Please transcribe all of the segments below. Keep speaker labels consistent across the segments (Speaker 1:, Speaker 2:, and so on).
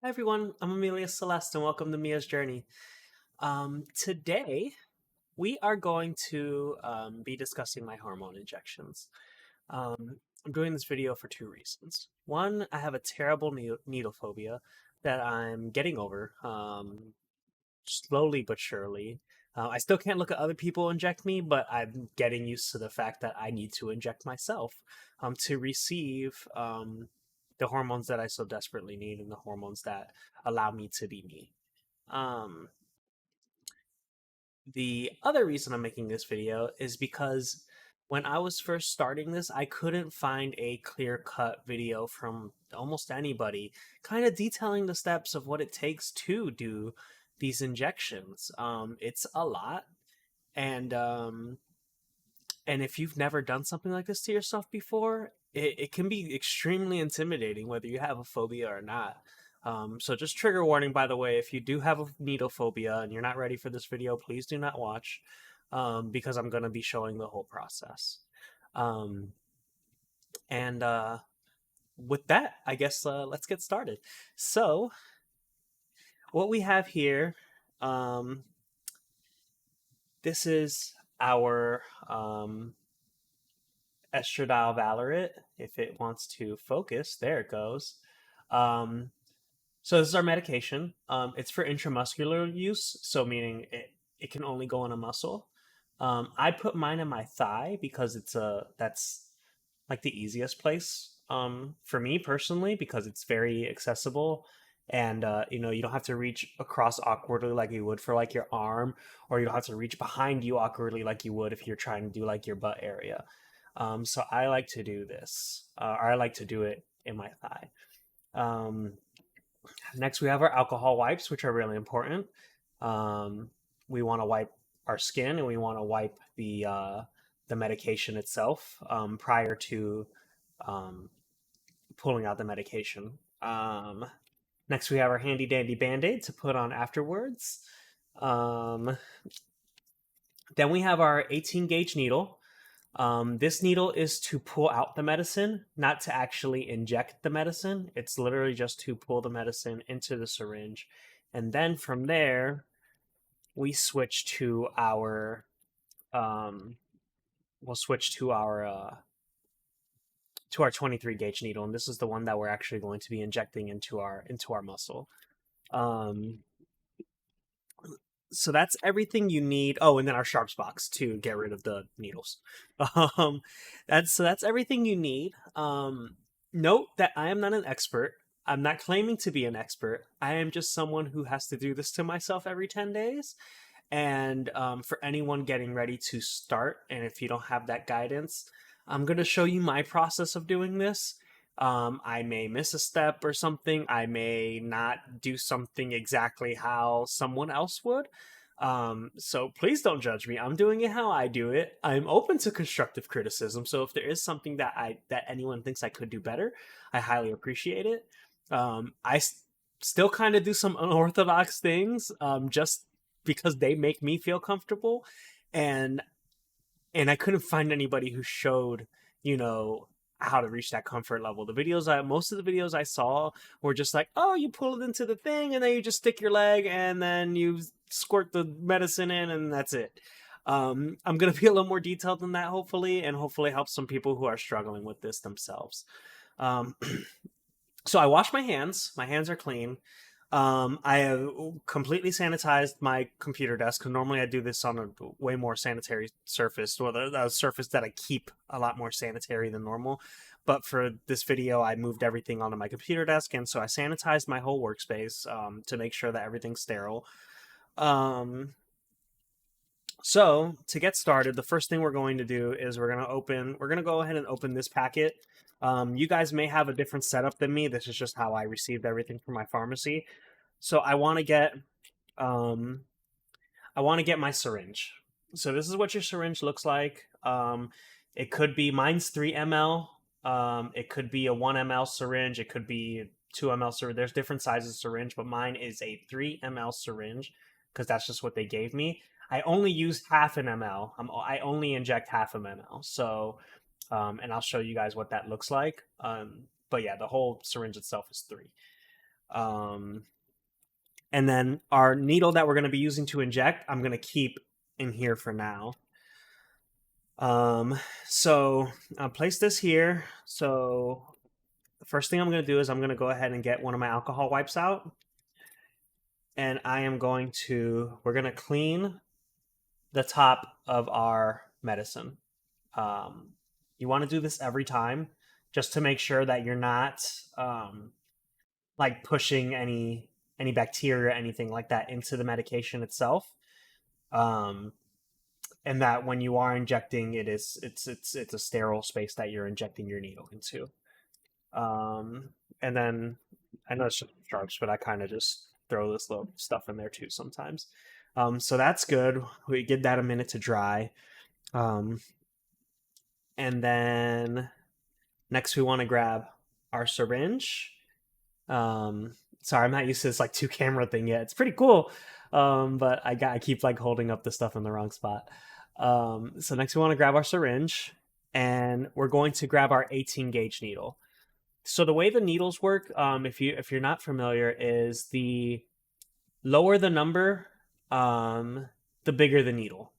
Speaker 1: Hi everyone, I'm Amelia Celeste and welcome to Mia's Journey. Today we are going to be discussing my hormone injections. I'm doing this video for two reasons. One, I have a terrible needle phobia that I'm getting over slowly but surely. I still can't look at other people inject me, but I'm getting used to the fact that I need to inject myself to receive the hormones that I so desperately need and the hormones that allow me to be me. Um, the other reason I'm making this video is because when I was first starting this, I couldn't find a clear cut video from almost anybody kind of detailing the steps of what it takes to do these injections. It's a lot. And and if you've never done something like this to yourself before, it can be extremely intimidating, whether you have a phobia or not. So just trigger warning, by the way, if you do have a needle phobia and you're not ready for this video, please do not watch because I'm going to be showing the whole process. Um, and with that, I guess let's get started. So what we have here, um, this is our estradiol valerate. If it wants to focus, there it goes. Um, so this is our medication. It's for intramuscular use, so meaning it can only go in a muscle. I put mine in my thigh because that's like the easiest place for me personally because it's very accessible and you don't have to reach across awkwardly like you would for like your arm, or you don't have to reach behind you awkwardly like you would if you're trying to do like your butt area. So I like to do this, or I like to do it in my thigh. Um, Next, we have our alcohol wipes, which are really important. Um, we want to wipe our skin and we want to wipe the medication itself prior to um, pulling out the medication. Next, we have our handy dandy band aid to put on afterwards. Um, then we have our 18 gauge needle. This needle is to pull out the medicine, not to actually inject the medicine. It's literally just to pull the medicine into the syringe. And then from there, we switch to our we'll switch to our 23 gauge needle, and this is the one that we're actually going to be injecting into our muscle. Um, so that's everything you need. Oh, and then our sharps box to get rid of the needles. Um, that's everything you need. Note that I am not an expert. I'm not claiming to be an expert. I am just someone who has to do this to myself every 10 days. And for anyone getting ready to start, and if you don't have that guidance, I'm going to show you my process of doing this. I may miss a step or something. I may not do something exactly how someone else would. So please don't judge me. I'm doing it how I do it. I'm open to constructive criticism. So if there is something that anyone thinks I could do better, I highly appreciate it. I still kind of do some unorthodox things, just because they make me feel comfortable, and I couldn't find anybody who showed, you know, how to reach that comfort level. Most of the videos I saw were just like, oh, you pull it into the thing and then you just stick your leg and then you squirt the medicine in and that's it. I'm gonna be a little more detailed than that, hopefully, and hopefully help some people who are struggling with this themselves. Um, so I wash my hands. My hands are clean. I have completely sanitized my computer desk because normally I do this on a way more sanitary surface, or the surface that I keep a lot more sanitary than normal. But for this video, I moved everything onto my computer desk, and so I sanitized my whole workspace to make sure that everything's sterile. Um, so to get started, the first thing we're going to do is we're going to go ahead and open this packet. You guys may have a different setup than me. This is just how I received everything from my pharmacy. So um, I want to get my syringe. So this is what your syringe looks like. It could be mine's 3 ml. It could be a 1 ml syringe. It could be 2 ml syringe. There's different sizes of syringe, but mine is a 3 ml syringe because that's just what they gave me. I only use half an ml. I only inject half a ml. So, and I'll show you guys what that looks like. But yeah, the whole syringe itself is 3. Um, and then our needle that we're going to be using to inject, I'm going to keep in here for now. So I'll place this here. So the first thing I'm going to do is I'm going to go ahead and get one of my alcohol wipes out. And we're going to clean the top of our medicine. Um, you want to do this every time just to make sure that you're not um, like pushing any bacteria or anything like that into the medication itself. Um, and that when you are injecting, it's a sterile space that you're injecting your needle into. Um, and then I know it's just sharps, but I kind of just throw this little stuff in there too sometimes. So that's good. We give that a minute to dry. Um, and then next we want to grab our syringe. Sorry, I'm not used to this like two camera thing yet. It's pretty cool. But I keep like holding up the stuff in the wrong spot. So next we want to grab our syringe and we're going to grab our 18 gauge needle. So the way the needles work, if you're not familiar, is the lower the number, the bigger the needle,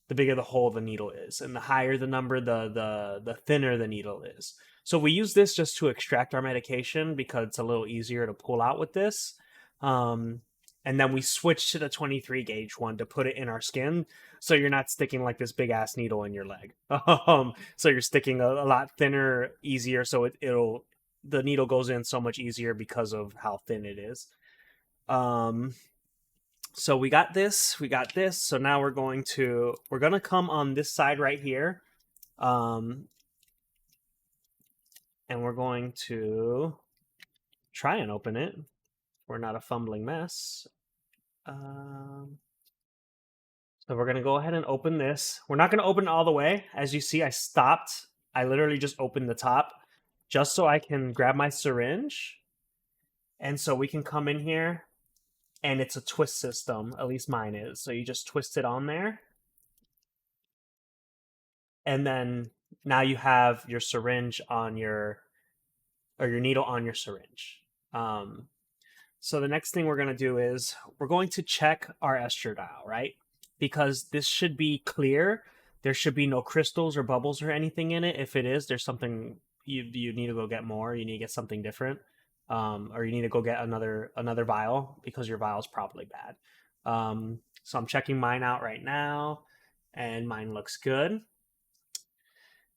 Speaker 1: the bigger the hole the needle is, and the higher the number, the thinner the needle is. So we use this just to extract our medication because it's a little easier to pull out with this. Um, and then we switch to the 23 gauge one to put it in our skin, so you're not sticking like this big ass needle in your leg. So you're sticking a lot thinner, easier. So it'll the needle goes in so much easier because of how thin it is. Um, so we got this. So now we're gonna come on this side right here, um, and we're going to try and open it. We're not a fumbling mess. Um, so we're gonna go ahead and open this. We're not gonna open it all the way. As you see, I stopped. I literally just opened the top, just so I can grab my syringe, and so we can come in here. And it's a twist system. At least mine is. So you just twist it on there, and then now you have your syringe on your needle on your syringe. Um, so the next thing we're going to do is we're going to check our estradiol, right? Because this should be clear. There should be no crystals or bubbles or anything in it. If it is, there's something you need to go get more. You need to get something different, or you need to go get another vial because your vial is probably bad. So I'm checking mine out right now, and mine looks good.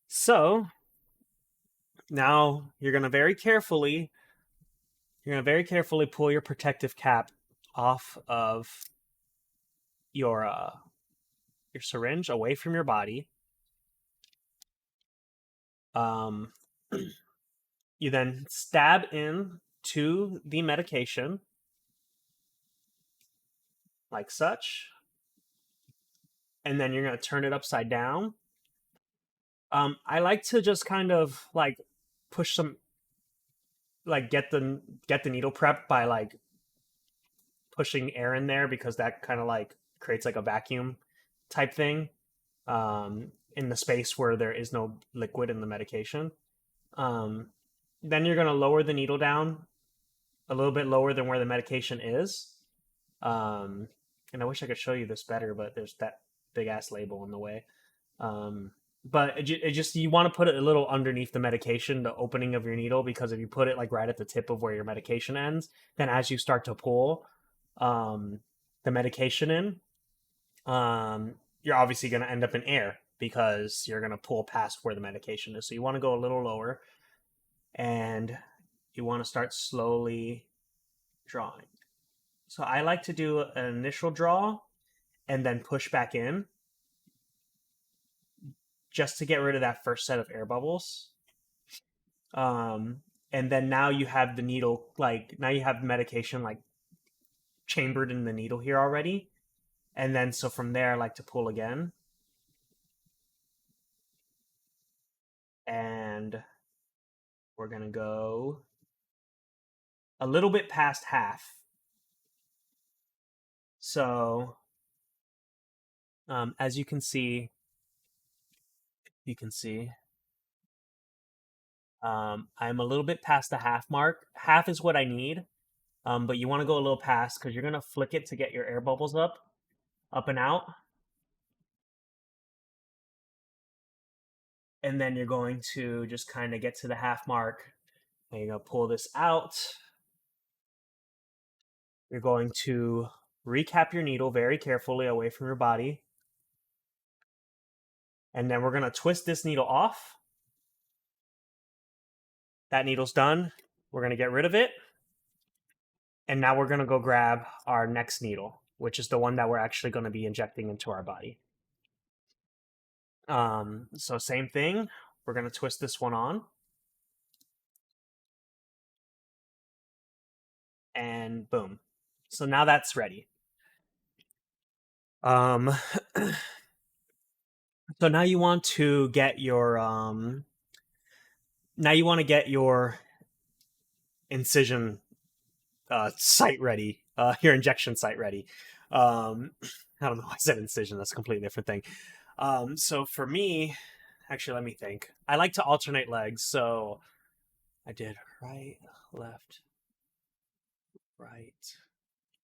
Speaker 1: So now you're gonna very carefully pull your protective cap off of your uh, your syringe away from your body. Um, you then stab in to the medication like such, and then you're gonna turn it upside down. I like to just kind of like push some like get the needle prep by like pushing air in there because that kind of like creates like a vacuum type thing in the space where there is no liquid in the medication. Um, then you're going to lower the needle down a little bit lower than where the medication is. Um, and I wish I could show you this better, but there's that big ass label in the way. Um, but it just you want to put it a little underneath the medication, the opening of your needle, because if you put it like right at the tip of where your medication ends, then as you start to pull um, the medication in, you're obviously going to end up in air because you're going to pull past where the medication is. So you want to go a little lower and you want to start slowly drawing. So I like to do an initial draw and then push back in just to get rid of that first set of air bubbles. Um, and then now you have the needle, like now you have the medication like chambered in the needle here already. And then so from there, I like to pull again. And we're going to go a little bit past half. So as you can see, I'm a little bit past the half mark. Half is what I need. But you want to go a little past because you're gonna flick it to get your air bubbles up and out, and then you're going to just kind of get to the half mark, and you're gonna pull this out. You're going to recap your needle very carefully away from your body, and then we're gonna twist this needle off. That needle's done. We're gonna get rid of it, and now we're gonna go grab our next needle, which is the one that we're actually gonna be injecting into our body. So same thing. We're gonna twist this one on, and boom. So now that's ready. Um, so now you want to get your incision site ready, your injection site ready. I don't know why I said incision. That's a completely different thing. So for me, actually, let me think. I like to alternate legs, so I did right, left, right,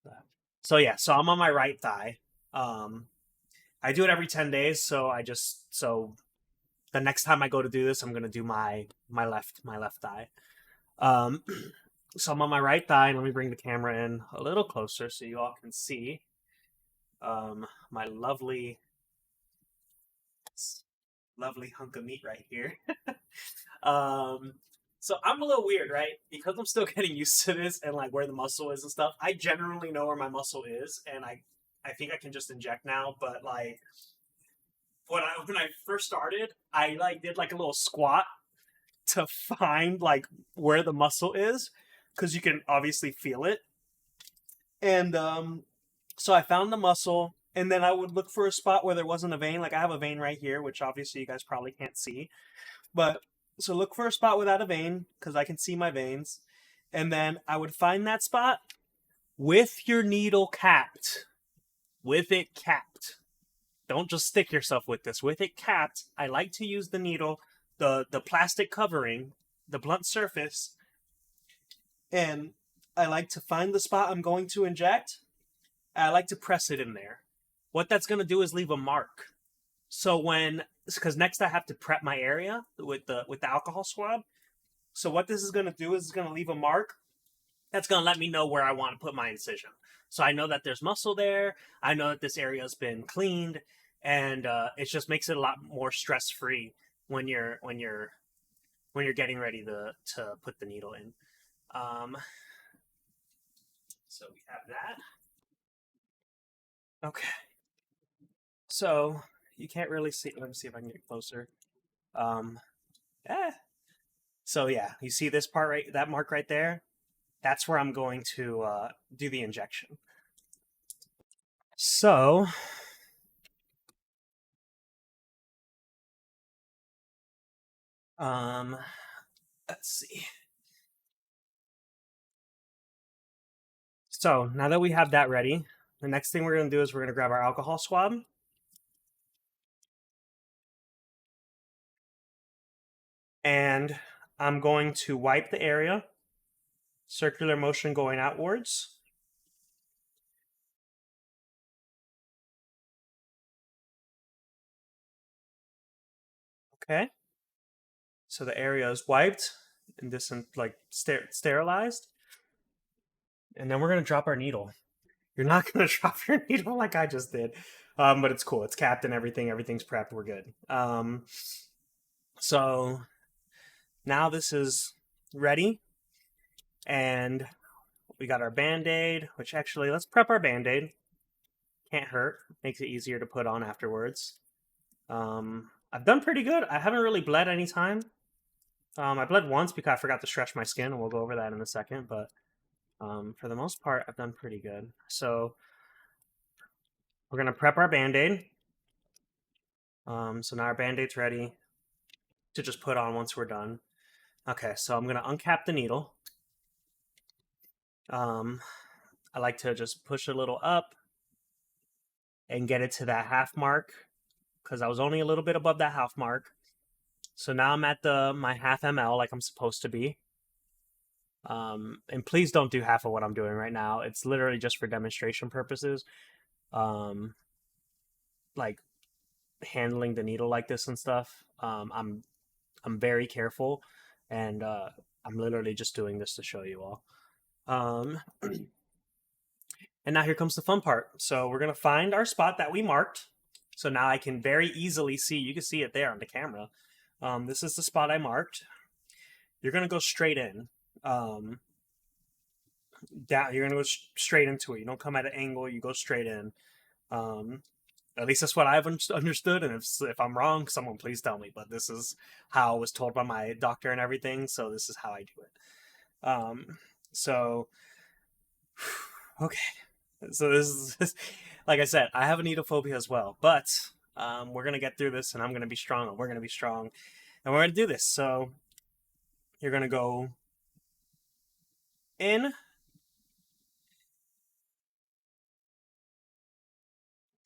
Speaker 1: left. So yeah, so I'm on my right thigh. I do it every 10 days, so the next time I go to do this, I'm gonna do my left thigh. Um, so I'm on my right thigh, and let me bring the camera in a little closer so you all can see my lovely hunk of meat right here. um, so I'm a little weird, right? Because I'm still getting used to this and like where the muscle is and stuff. I generally know where my muscle is, and I think I can just inject now. But like when I first started, I like did like a little squat to find like where the muscle is because you can obviously feel it. And so I found the muscle, and then I would look for a spot where there wasn't a vein. Like I have a vein right here, which obviously you guys probably can't see. But so look for a spot without a vein because I can see my veins. And then I would find that spot with your needle capped. With it capped. Don't just stick yourself with this. With it capped, I like to use the needle, the plastic covering, the blunt surface, and I like to find the spot I'm going to inject. I like to press it in there. What that's going to do is leave a mark. So because next I have to prep my area with the alcohol swab. So what this is going to do is it's going to leave a mark that's going to let me know where I want to put my incision. So I know that there's muscle there. I know that this area has been cleaned, and it just makes it a lot more stress free when you're getting ready to put the needle in. So we have that. Okay. So you can't really see. Let me see if I can get closer. Um, eh. So yeah, you see this part right, that mark right there? That's where I'm going to do the injection. So, let's see. So now that we have that ready, the next thing we're going to do is we're going to grab our alcohol swab. And I'm going to wipe the area, circular motion going outwards. Okay. So the area is wiped and like sterilized. And then we're going to drop our needle. You're not going to drop your needle like I just did. But it's cool. It's capped and everything. Everything's prepped. We're good. So now this is ready. And we got our Band-Aid, which actually, let's prep our Band-Aid. Can't hurt. Makes it easier to put on afterwards. I've done pretty good. I haven't really bled any time. I bled once because I forgot to stretch my skin, and we'll go over that in a second. But for the most part, I've done pretty good. So we're going to prep our Band-Aid. So now our Band-Aid's ready to just put on once we're done. Okay, so I'm going to uncap the needle. I like to just push a little up and get it to that half mark because I was only a little bit above that half mark. So now I'm at my half ml like I'm supposed to be. And please don't do half of what I'm doing right now. It's literally just for demonstration purposes. Um, like handling the needle like this and stuff. I'm very careful, and I'm literally just doing this to show you all. Um, and now here comes the fun part. So we're gonna find our spot that we marked. So now I can very easily see. You can see it there on the camera. This is the spot I marked. You're gonna go straight in. Um, Down. You're gonna go straight into it. You don't come at an angle. You go straight in. Um, at least that's what I've understood. And if I'm wrong, someone please tell me. But this is how I was told by my doctor and everything. So this is how I do it. So okay. So like I said, I have a needle phobia as well. But we're gonna get through this, and I'm gonna be strong, and we're gonna be strong, and we're gonna do this. So you're gonna go in.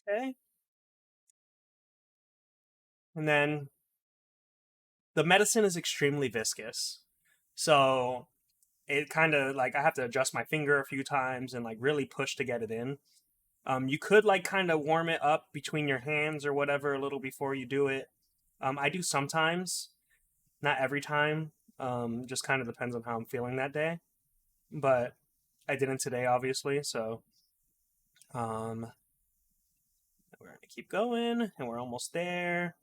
Speaker 1: Okay. And then the medicine is extremely viscous. So it kind of like I have to adjust my finger a few times and like really push to get it in. You could like kind of warm it up between your hands or whatever a little before you do it. I do sometimes, not every time. Just kind of depends on how I'm feeling that day. But I didn't today, obviously. So um, we're gonna keep going, and we're almost there.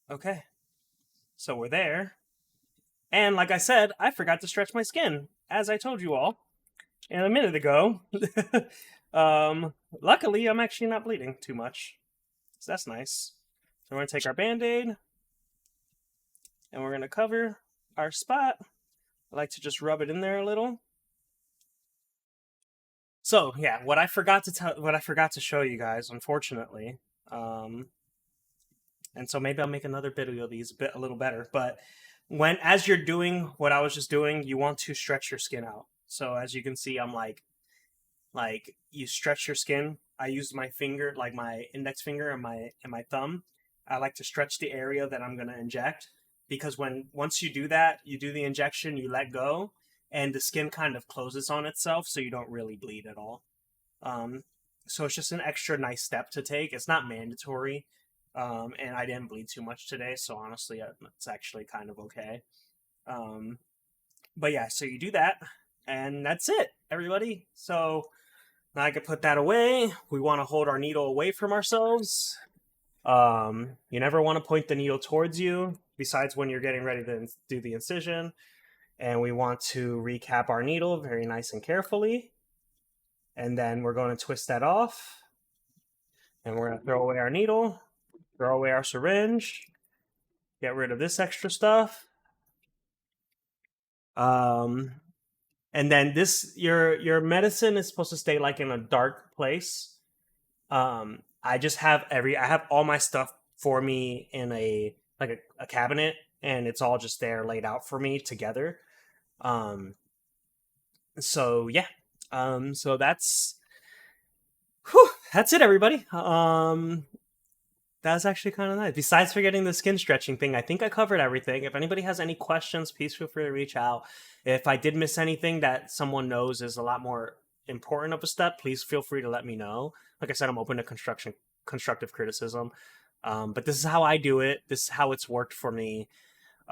Speaker 1: Okay, so we're there. And like I said, I forgot to stretch my skin, as I told you all and a minute ago. Luckily, I'm actually not bleeding too much, so that's nice. So we're gonna take our band-aid and we're gonna cover our spot. I like to just rub it in there a little. So yeah, what I forgot to show you guys, unfortunately, um, and so maybe I'll make another video of these a little better. But as you're doing what I was just doing, you want to stretch your skin out. So as you can see, I'm like you stretch your skin. I use my finger, like my index finger and my thumb. I like to stretch the area that I'm gonna inject because once you do that, you do the injection, you let go, and the skin kind of closes on itself, so you don't really bleed at all. Um, so it's just an extra nice step to take. It's not mandatory, and I didn't bleed too much today, so honestly, it's actually kind of okay. Um, but yeah, so you do that, and that's it, everybody. So now I can put that away. We want to hold our needle away from ourselves. You never want to point the needle towards you, besides when you're getting ready to do the incision. And we want to recap our needle very nice and carefully. And then we're going to twist that off. And we're going to throw away our needle, throw away our syringe, get rid of this extra stuff. Um, and then your medicine is supposed to stay like in a dark place. I have all my stuff for me in a cabinet, and it's all just there laid out for me together. Um, so yeah. So that's it, everybody. That's actually kind of nice. Besides forgetting the skin stretching thing, I think I covered everything. If anybody has any questions, please feel free to reach out. If I did miss anything that someone knows is a lot more important of a step, please feel free to let me know. Like I said, I'm open to constructive criticism. But this is how I do it. This is how it's worked for me.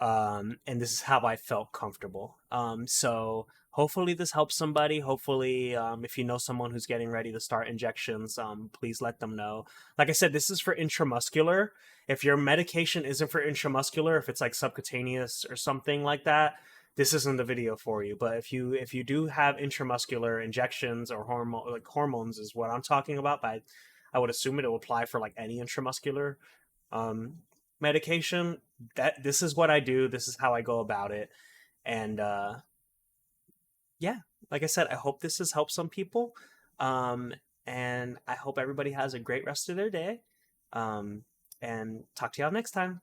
Speaker 1: And this is how I felt comfortable. So hopefully this helps somebody. Hopefully, if you know someone who's getting ready to start injections, please let them know. Like I said, this is for intramuscular. If your medication isn't for intramuscular, if it's like subcutaneous or something like that, this isn't the video for you. But if you do have intramuscular injections or hormones is what I'm talking about. But I would assume it will apply for like any intramuscular um, medication. That this is what I do. This is how I go about it. And yeah, like I said, I hope this has helped some people. Um, and I hope everybody has a great rest of their day. Um, and talk to y'all next time.